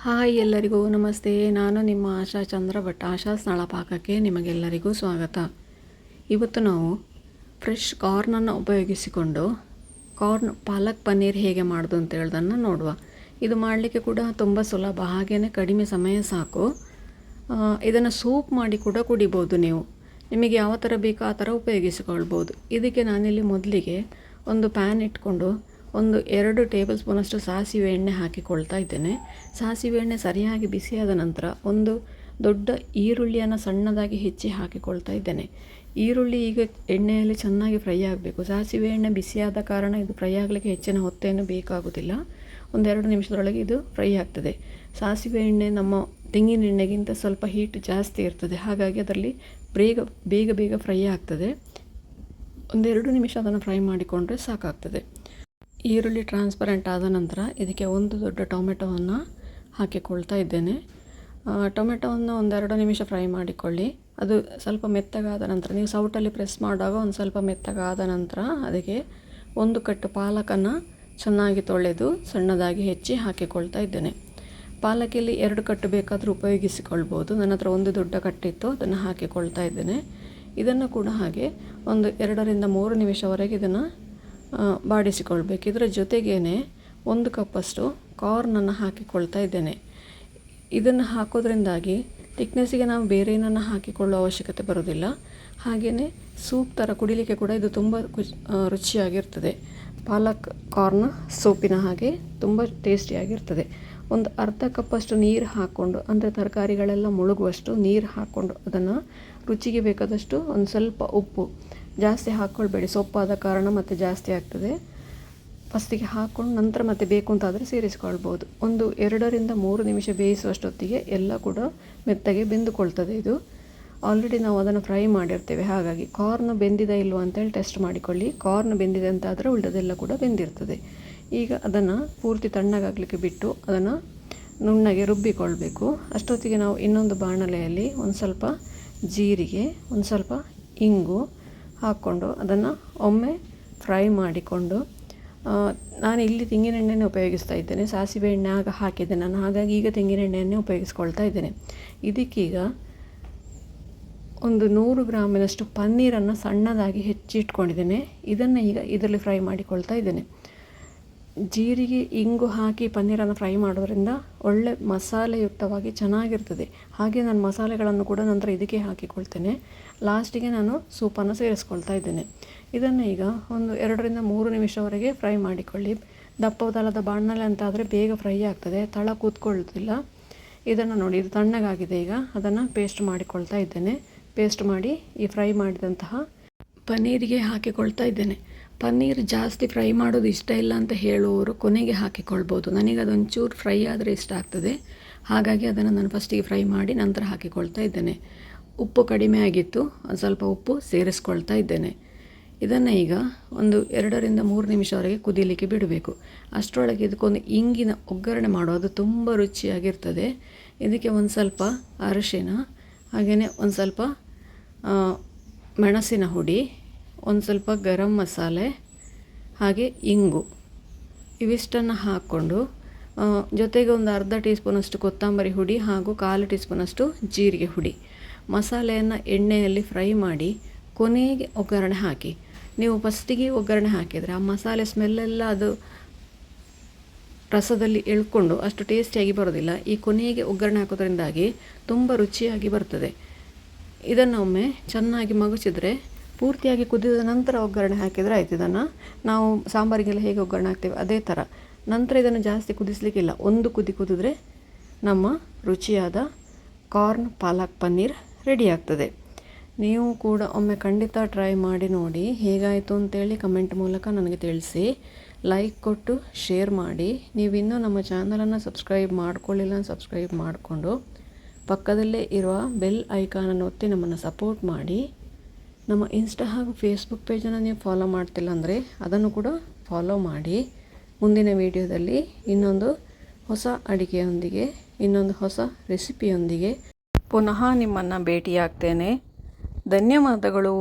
Hi ಎಲ್ಲರಿಗೂ ನಮಸ್ತೆ. ನಾನು ನಿಮ್ಮ ಆಶಾ ಚಂದ್ರ ಭಟ್. ಆಶಾ ಸ್ನಳ ಪಾಕಕ್ಕೆ ನಿಮಗೆಲ್ಲರಿಗೂ ಸ್ವಾಗತ. ಇವತ್ತು ನಾವು ಫ್ರೆಶ್ ಕಾರ್ನನ್ನು ಉಪಯೋಗಿಸಿಕೊಂಡು ಪಾಲಕ್ ಪನ್ನೀರ್ ಹೇಗೆ ಮಾಡೋದು ಅಂತ ಹೇಳೋದನ್ನು ನೋಡುವ. ಇದು ಮಾಡಲಿಕ್ಕೆ ಕೂಡ ತುಂಬ ಸುಲಭ, ಹಾಗೆಯೇ ಕಡಿಮೆ ಸಮಯ ಸಾಕು. ಇದನ್ನು ಸೂಪ್ ಮಾಡಿ ಕೂಡ ಕುಡಿಬೋದು. ನಿಮಗೆ ಯಾವ ಥರ ಬೇಕೋ ಆ ಥರ ಉಪಯೋಗಿಸಿಕೊಳ್ಬೋದು. ಇದಕ್ಕೆ ನಾನಿಲ್ಲಿ ಮೊದಲಿಗೆ ಒಂದು ಪ್ಯಾನ್ ಇಟ್ಕೊಂಡು 2 ಟೇಬಲ್ ಸ್ಪೂನಷ್ಟು ಸಾಸಿವೆ ಎಣ್ಣೆ ಹಾಕಿಕೊಳ್ತಾ ಇದ್ದೇನೆ. ಸಾಸಿವೆ ಎಣ್ಣೆ ಸರಿಯಾಗಿ ಬಿಸಿಯಾದ ನಂತರ ಒಂದು ದೊಡ್ಡ ಈರುಳ್ಳಿಯನ್ನು ಸಣ್ಣದಾಗಿ ಹೆಚ್ಚಿ ಹಾಕಿಕೊಳ್ತಾ ಇದ್ದೇನೆ. ಈರುಳ್ಳಿ ಈಗ ಎಣ್ಣೆಯಲ್ಲಿ ಚೆನ್ನಾಗಿ ಫ್ರೈ ಆಗಬೇಕು. ಸಾಸಿವೆ ಎಣ್ಣೆ ಬಿಸಿಯಾದ ಕಾರಣ ಇದು ಫ್ರೈ ಆಗಲಿಕ್ಕೆ ಹೆಚ್ಚಿನ ಹೊತ್ತೇನು ಬೇಕಾಗುವುದಿಲ್ಲ. 2 ನಿಮಿಷದೊಳಗೆ ಇದು ಫ್ರೈ ಆಗ್ತದೆ. ಸಾಸಿವೆ ಎಣ್ಣೆ ನಮ್ಮ ತೆಂಗಿನ ಎಣ್ಣೆಗಿಂತ ಸ್ವಲ್ಪ ಹೀಟ್ ಜಾಸ್ತಿ ಇರ್ತದೆ, ಹಾಗಾಗಿ ಅದರಲ್ಲಿ ಬೇಗ ಫ್ರೈ ಆಗ್ತದೆ. 2 ನಿಮಿಷ ಅದನ್ನು ಫ್ರೈ ಮಾಡಿಕೊಂಡ್ರೆ ಸಾಕಾಗ್ತದೆ. ಈರುಳ್ಳಿ ಟ್ರಾನ್ಸ್ಪರೆಂಟ್ ಆದ ನಂತರ ಇದಕ್ಕೆ ಒಂದು ದೊಡ್ಡ ಟೊಮೆಟೊವನ್ನು ಹಾಕಿಕೊಳ್ತಾ ಇದ್ದೇನೆ. ಟೊಮೆಟೊವನ್ನು 2 ನಿಮಿಷ ಫ್ರೈ ಮಾಡಿಕೊಳ್ಳಿ. ಅದು ಸ್ವಲ್ಪ ಮೆತ್ತಗಾದ ನಂತರ ನೀವು ಸೌಟಲ್ಲಿ ಪ್ರೆಸ್ ಮಾಡುವಾಗ ಒಂದು ಸ್ವಲ್ಪ ಮೆತ್ತಗಾದ ನಂತರ ಅದಕ್ಕೆ 1 ಕಟ್ಟು ಪಾಲಕನ್ನು ಚೆನ್ನಾಗಿ ತೊಳೆದು ಸಣ್ಣದಾಗಿ ಹೆಚ್ಚಿ ಹಾಕಿಕೊಳ್ತಾ ಇದ್ದೇನೆ. ಪಾಲಕಲ್ಲಿ 2 ಕಟ್ಟು ಬೇಕಾದರೂ ಉಪಯೋಗಿಸಿಕೊಳ್ಬೋದು. ನನ್ನ ಹತ್ರ ಒಂದು ದೊಡ್ಡ ಕಟ್ಟಿತ್ತು, ಅದನ್ನು ಹಾಕಿಕೊಳ್ತಾ ಇದ್ದೇನೆ. ಇದನ್ನು ಕೂಡ ಹಾಗೆ 2 ರಿಂದ 3 ನಿಮಿಷವರೆಗೆ ಇದನ್ನು ಬಾಡಿಸಿಕೊಳ್ಬೇಕು. ಇದರ ಜೊತೆಗೇ 1 ಕಪ್ಪಷ್ಟು ಕಾರ್ನನ್ನು ಹಾಕಿಕೊಳ್ತಾ ಇದ್ದೇನೆ. ಇದನ್ನು ಹಾಕೋದ್ರಿಂದಾಗಿ ತಿಕ್ನೆಸ್ಸಿಗೆ ನಾವು ಬೇರೆ ಏನನ್ನು ಹಾಕಿಕೊಳ್ಳೋ ಅವಶ್ಯಕತೆ ಬರೋದಿಲ್ಲ. ಹಾಗೆಯೇ ಸೂಪ್ ಥರ ಕುಡಿಲಿಕ್ಕೆ ಕೂಡ ಇದು ತುಂಬ ರುಚಿಯಾಗಿರ್ತದೆ. ಪಾಲಕ್ ಕಾರ್ನ್ ಸೂಪಿನ ಹಾಗೆ ತುಂಬ ಟೇಸ್ಟಿಯಾಗಿರ್ತದೆ. ಒಂದು ಅರ್ಧ ಕಪ್ಪಷ್ಟು ನೀರು ಹಾಕ್ಕೊಂಡು, ಅಂದರೆ ತರಕಾರಿಗಳೆಲ್ಲ ಮುಳುಗುವಷ್ಟು ನೀರು ಹಾಕ್ಕೊಂಡು, ಅದನ್ನು ರುಚಿಗೆ ಬೇಕಾದಷ್ಟು ಒಂದು ಸ್ವಲ್ಪ ಉಪ್ಪು, ಜಾಸ್ತಿ ಹಾಕ್ಕೊಳ್ಬೇಡಿ, ಸೊಪ್ಪಾದ ಕಾರಣ ಮತ್ತು ಜಾಸ್ತಿ ಆಗ್ತದೆ. ಫಸ್ಟಿಗೆ ಹಾಕ್ಕೊಂಡು ನಂತರ ಮತ್ತೆ ಬೇಕು ಅಂತಾದರೆ ಸೇರಿಸ್ಕೊಳ್ಬೋದು. 2 ರಿಂದ 3 ನಿಮಿಷ ಬೇಯಿಸುವಷ್ಟೊತ್ತಿಗೆ ಎಲ್ಲ ಕೂಡ ಮೆತ್ತಗೆ ಬೆಂದುಕೊಳ್ತದೆ. ಇದು ಆಲ್ರೆಡಿ ನಾವು ಅದನ್ನು ಫ್ರೈ ಮಾಡಿರ್ತೇವೆ, ಹಾಗಾಗಿ ಕಾರ್ನ್ ಬೆಂದಿದೆ ಇಲ್ವೋ ಅಂತೇಳಿ ಟೆಸ್ಟ್ ಮಾಡಿಕೊಳ್ಳಿ. ಕಾರ್ನ್ ಬೆಂದಿದೆ ಅಂತಾದರೆ ಉಳಿದದೆಲ್ಲ ಕೂಡ ಬೆಂದಿರ್ತದೆ. ಈಗ ಅದನ್ನು ಪೂರ್ತಿ ತಣ್ಣಗಾಗಲಿಕ್ಕೆ ಬಿಟ್ಟು ಅದನ್ನು ನುಣ್ಣಗೆ ರುಬ್ಬಿಕೊಳ್ಬೇಕು. ಅಷ್ಟೊತ್ತಿಗೆ ನಾವು ಇನ್ನೊಂದು ಬಾಣಲೆಯಲ್ಲಿ ಒಂದು ಸ್ವಲ್ಪ ಜೀರಿಗೆ, ಒಂದು ಸ್ವಲ್ಪ ಇಂಗು ಹಾಕ್ಕೊಂಡು ಅದನ್ನು ಒಮ್ಮೆ ಫ್ರೈ ಮಾಡಿಕೊಂಡು, ನಾನು ಇಲ್ಲಿ ತೆಂಗಿನ ಎಣ್ಣೆನೇ ಉಪಯೋಗಿಸ್ತಾ ಇದ್ದೇನೆ. ಸಾಸಿವೆ ಎಣ್ಣೆ ಆಗ ಹಾಕಿದ್ದೆ ನಾನು, ಹಾಗಾಗಿ ಈಗ ತೆಂಗಿನ ಎಣ್ಣೆಯನ್ನೇ ಉಪಯೋಗಿಸ್ಕೊಳ್ತಾ ಇದ್ದೇನೆ. ಇದಕ್ಕೀಗ 100 ಗ್ರಾಮಿನಷ್ಟು ಪನ್ನೀರನ್ನು ಸಣ್ಣದಾಗಿ ಹೆಚ್ಚಿಟ್ಕೊಂಡಿದ್ದೇನೆ. ಇದನ್ನು ಈಗ ಇದರಲ್ಲಿ ಫ್ರೈ ಮಾಡಿಕೊಳ್ತಾ ಇದ್ದೇನೆ. ಜೀರಿಗೆ ಇಂಗು ಹಾಕಿ ಪನ್ನೀರನ್ನು ಫ್ರೈ ಮಾಡೋದ್ರಿಂದ ಒಳ್ಳೆ ಮಸಾಲೆಯುಕ್ತವಾಗಿ ಚೆನ್ನಾಗಿರ್ತದೆ. ಹಾಗೆ ನಾನು ಮಸಾಲೆಗಳನ್ನು ಕೂಡ ನಂತರ ಇದಕ್ಕೆ ಹಾಕಿಕೊಳ್ತೇನೆ. ಲಾಸ್ಟಿಗೆ ನಾನು ಸೂಪನ್ನು ಸೇರಿಸ್ಕೊಳ್ತಾ ಇದ್ದೇನೆ. ಇದನ್ನು ಈಗ 2 ರಿಂದ 3 ನಿಮಿಷವರೆಗೆ ಫ್ರೈ ಮಾಡಿಕೊಳ್ಳಿ. ದಪ್ಪದಲ್ಲದ ಬಾಣಲೆ ಅಂತಾದರೆ ಬೇಗ ಫ್ರೈ ಆಗ್ತದೆ, ತಳ ಕೂತ್ಕೊಳ್ಳೋದಿಲ್ಲ. ಇದನ್ನು ನೋಡಿ, ಇದು ತಣ್ಣಗಾಗಿದೆ. ಈಗ ಅದನ್ನು ಪೇಸ್ಟ್ ಮಾಡಿಕೊಳ್ತಾ ಇದ್ದೇನೆ. ಪೇಸ್ಟ್ ಮಾಡಿ ಈ ಫ್ರೈ ಮಾಡಿದಂತಹ ಪನ್ನೀರಿಗೆ ಹಾಕಿಕೊಳ್ತಾ ಇದ್ದೇನೆ. ಪನ್ನೀರ್ ಜಾಸ್ತಿ ಫ್ರೈ ಮಾಡೋದು ಇಷ್ಟ ಇಲ್ಲ ಅಂತ ಹೇಳುವವರು ಕೊನೆಗೆ ಹಾಕಿಕೊಳ್ಬೋದು. ನನಗೆ ಅದೊಂಚೂರು ಫ್ರೈ ಆದರೆ ಇಷ್ಟ ಆಗ್ತದೆ, ಹಾಗಾಗಿ ಅದನ್ನು ನಾನು ಫಸ್ಟಿಗೆ ಫ್ರೈ ಮಾಡಿ ನಂತರ ಹಾಕಿಕೊಳ್ತಾ ಇದ್ದೇನೆ. ಉಪ್ಪು ಕಡಿಮೆ ಆಗಿತ್ತು, ಸ್ವಲ್ಪ ಉಪ್ಪು ಸೇರಿಸ್ಕೊಳ್ತಾ ಇದ್ದೇನೆ. ಇದನ್ನು ಈಗ 2 ರಿಂದ 3 ನಿಮಿಷವರೆಗೆ ಕುದೀಲಿಕ್ಕೆ ಬಿಡಬೇಕು. ಅಷ್ಟರೊಳಗೆ ಇದಕ್ಕೊಂದು ಇಂಗಿನ ಒಗ್ಗರಣೆ ಮಾಡೋದು ತುಂಬ ರುಚಿಯಾಗಿರ್ತದೆ. ಇದಕ್ಕೆ ಒಂದು ಸ್ವಲ್ಪ ಅರಿಶಿನ, ಹಾಗೆಯೇ ಒಂದು ಸ್ವಲ್ಪ ಮೆಣಸಿನ ಹುಡಿ, ಒಂದು ಸ್ವಲ್ಪ ಗರಂ ಮಸಾಲೆ, ಹಾಗೆ ಇಂಗು, ಇವಿಷ್ಟನ್ನು ಹಾಕ್ಕೊಂಡು ಜೊತೆಗೆ ಒಂದು ಅರ್ಧ ಟೀ ಸ್ಪೂನಷ್ಟು ಕೊತ್ತಂಬರಿ ಹುಡಿ ಹಾಗೂ 1/4 ಟೀ ಸ್ಪೂನಷ್ಟು ಜೀರಿಗೆ ಹುಡಿ. ಮಸಾಲೆಯನ್ನು ಎಣ್ಣೆಯಲ್ಲಿ ಫ್ರೈ ಮಾಡಿ ಕೊನೆಗೆ ಒಗ್ಗರಣೆ ಹಾಕಿ. ನೀವು ಫಸ್ಟಿಗೆ ಒಗ್ಗರಣೆ ಹಾಕಿದರೆ ಆ ಮಸಾಲೆ ಸ್ಮೆಲ್ಲೆಲ್ಲ ಅದು ರಸದಲ್ಲಿ ಎಳ್ಕೊಂಡು ಅಷ್ಟು ಟೇಸ್ಟಿಯಾಗಿ ಬರೋದಿಲ್ಲ. ಈ ಕೊನೆಗೆ ಒಗ್ಗರಣೆ ಹಾಕೋದ್ರಿಂದಾಗಿ ತುಂಬ ರುಚಿಯಾಗಿ ಬರ್ತದೆ. ಇದನ್ನು ಒಮ್ಮೆ ಚೆನ್ನಾಗಿ ಮಗುಚಿದರೆ, ಪೂರ್ತಿಯಾಗಿ ಕುದಿದ ನಂತರ ಒಗ್ಗರಣೆ ಹಾಕಿದರೆ ಆಯ್ತು. ಇದನ್ನು ನಾವು ಸಾಂಬಾರಿಗೆಲ್ಲ ಹೇಗೆ ಒಗ್ಗರಣೆ ಹಾಕ್ತೇವೆ ಅದೇ ಥರ. ನಂತರ ಇದನ್ನು ಜಾಸ್ತಿ ಕುದಿಸಲಿಕ್ಕಿಲ್ಲ. ಒಂದು ಕುದಿ ಕುದಿದ್ರೆ ನಮ್ಮ ರುಚಿಯಾದ ಕಾರ್ನ್ ಪಾಲಕ್ ಪನ್ನೀರ್ ರೆಡಿ ಆಗ್ತದೆ. ನೀವು ಕೂಡ ಒಮ್ಮೆ ಖಂಡಿತ ಟ್ರೈ ಮಾಡಿ ನೋಡಿ, ಹೇಗಾಯಿತು ಅಂತೇಳಿ ಕಮೆಂಟ್ ಮೂಲಕ ನನಗೆ ತಿಳಿಸಿ. ಲೈಕ್ ಕೊಟ್ಟು ಶೇರ್ ಮಾಡಿ. ನೀವಿನ್ನೂ ನಮ್ಮ ಚಾನಲನ್ನು ಸಬ್ಸ್ಕ್ರೈಬ್ ಮಾಡ್ಕೊಳ್ಳಿಲ್ಲ, ಸಬ್ಸ್ಕ್ರೈಬ್ ಮಾಡಿಕೊಂಡು ಪಕ್ಕದಲ್ಲೇ ಇರುವ ಬೆಲ್ ಐಕಾನನ್ನು ಒತ್ತಿ ನಮ್ಮನ್ನು ಸಪೋರ್ಟ್ ಮಾಡಿ. ನಮ್ಮ ಇನ್ಸ್ಟಾ ಹಾಗೂ ಫೇಸ್ಬುಕ್ ಪೇಜನ್ನು ನೀವು ಫಾಲೋ ಮಾಡ್ತಿಲ್ಲ ಅಂದರೆ ಅದನ್ನು ಕೂಡ ಫಾಲೋ ಮಾಡಿ. ಮುಂದಿನ ವಿಡಿಯೋದಲ್ಲಿ ಇನ್ನೊಂದು ಹೊಸ ಅಡಿಗೆಯೊಂದಿಗೆ, ಇನ್ನೊಂದು ಹೊಸ ರೆಸಿಪಿಯೊಂದಿಗೆ ಪುನಃ ನಿಮ್ಮನ್ನು ಭೇಟಿಯಾಗ್ತೇನೆ. ಧನ್ಯವಾದಗಳು.